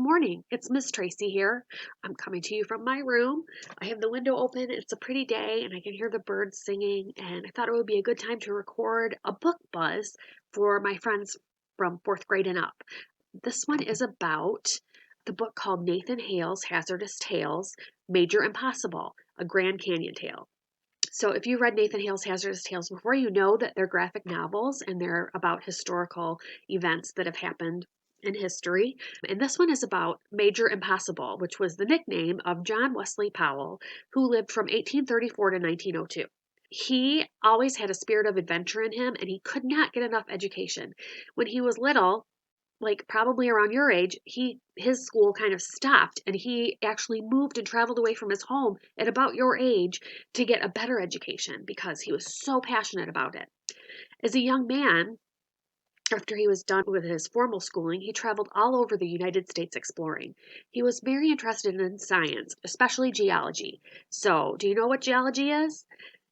morning. It's Miss Tracy here. I'm coming to you from my room. I have the window open. It's a pretty day and I can hear the birds singing, and I thought it would be a good time to record a book buzz for my friends from 4th grade and up. This one is about the book called Nathan Hale's Hazardous Tales, Major Impossible, a Grand Canyon Tale. So if you read Nathan Hale's Hazardous Tales before, you know that they're graphic novels and they're about historical events that have happened in history. And this one is about Major Impossible, which was the nickname of John Wesley Powell, who lived from 1834 to 1902. He always had a spirit of adventure in him, and he could not get enough education. When he was little, like probably around your age, his school kind of stopped, and he actually moved and traveled away from his home at about your age to get a better education because he was so passionate about it. As a young man, after he was done with his formal schooling, he traveled all over the United States exploring. He was very interested in science, especially geology. So, do you know what geology is?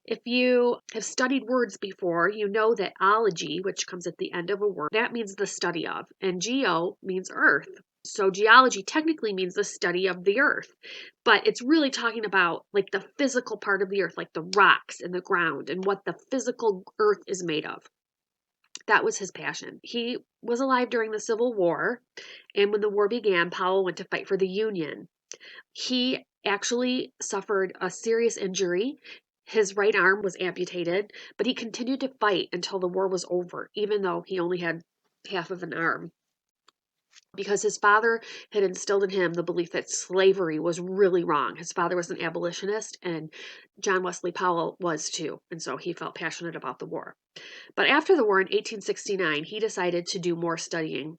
If you have studied words before, you know that ology, which comes at the end of a word, that means the study of, and geo means earth. So geology technically means the study of the earth, but it's really talking about like the physical part of the earth, like the rocks and the ground and what the physical earth is made of. That was his passion. He was alive during the Civil War, and when the war began, Powell went to fight for the Union. He actually suffered a serious injury. His right arm was amputated, but he continued to fight until the war was over, even though he only had half of an arm. Because his father had instilled in him the belief that slavery was really wrong. His father was an abolitionist, and John Wesley Powell was too, and so he felt passionate about the war. But after the war in 1869, he decided to do more studying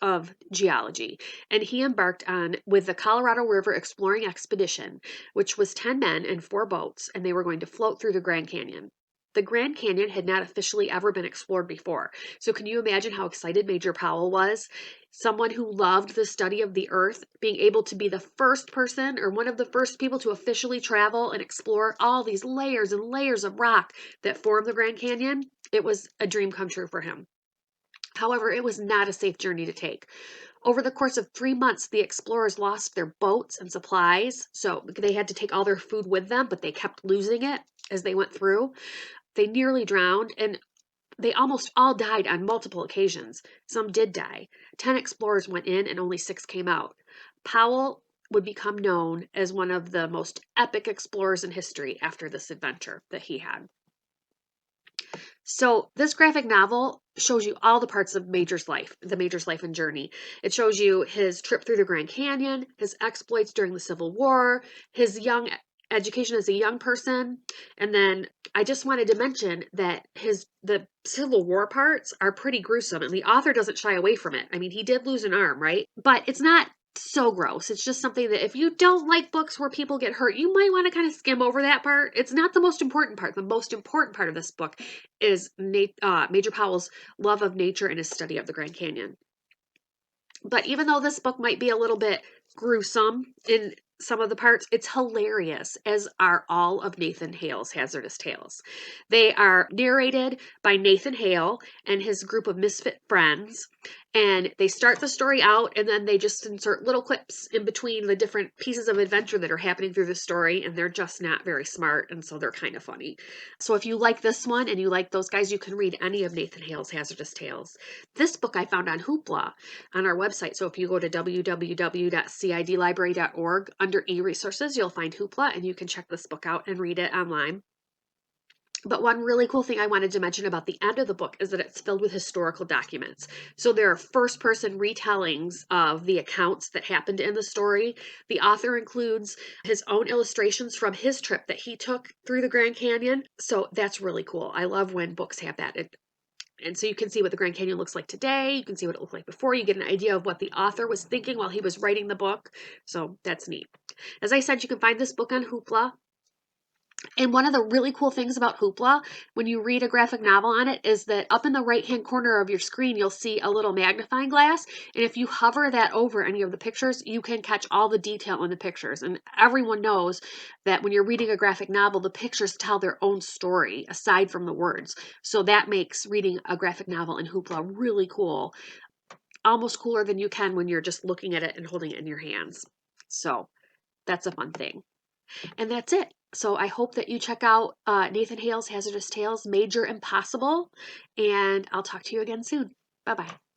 of geology, and he embarked on with the Colorado River Exploring Expedition, which was 10 men and 4 boats, and they were going to float through the Grand Canyon. The Grand Canyon had not officially ever been explored before, so can you imagine how excited Major Powell was? Someone who loved the study of the earth, being able to be the first person or one of the first people to officially travel and explore all these layers and layers of rock that form the Grand Canyon. It was a dream come true for him. However, it was not a safe journey to take. Over the course of 3 months, the explorers lost their boats and supplies, so they had to take all their food with them, but they kept losing it as they went through. They nearly drowned, and they almost all died on multiple occasions. Some did die. 10 explorers went in, and only 6 came out. Powell would become known as one of the most epic explorers in history after this adventure that he had. So this graphic novel shows you all the parts of Major's life, the Major's life and journey. It shows you his trip through the Grand Canyon, his exploits during the Civil War, his young education as a young person, and then I just wanted to mention that the Civil War parts are pretty gruesome, and the author doesn't shy away from it. I mean, he did lose an arm, right? But it's not so gross. It's just something that if you don't like books where people get hurt, you might want to kind of skim over that part. It's not the most important part. The most important part of this book is Major Powell's love of nature and his study of the Grand Canyon. But even though this book might be a little bit gruesome in some of the parts, it's hilarious, as are all of Nathan Hale's Hazardous Tales. They are narrated by Nathan Hale and his group of misfit friends, and they start the story out, and then they just insert little clips in between the different pieces of adventure that are happening through the story, and they're just not very smart, and so they're kind of funny. So if you like this one and you like those guys, you can read any of Nathan Hale's Hazardous Tales. This book I found on Hoopla on our website, so if you go to www.cidlibrary.org, under e-resources, you'll find Hoopla, and you can check this book out and read it online. But one really cool thing I wanted to mention about the end of the book is that it's filled with historical documents. So there are first-person retellings of the accounts that happened in the story. The author includes his own illustrations from his trip that he took through the Grand Canyon. So that's really cool. I love when books have that. And so you can see what the Grand Canyon looks like today. You can see what it looked like before. You get an idea of what the author was thinking while he was writing the book. So that's neat. As I said, you can find this book on Hoopla. And one of the really cool things about Hoopla, when you read a graphic novel on it, is that up in the right-hand corner of your screen, you'll see a little magnifying glass. And if you hover that over any of the pictures, you can catch all the detail in the pictures. And everyone knows that when you're reading a graphic novel, the pictures tell their own story aside from the words. So that makes reading a graphic novel in Hoopla really cool. almost cooler than you can when you're just looking at it and holding it in your hands. So that's a fun thing. And that's it. So I hope that you check out Nathan Hale's Hazardous Tales, Major Impossible, and I'll talk to you again soon. Bye-bye.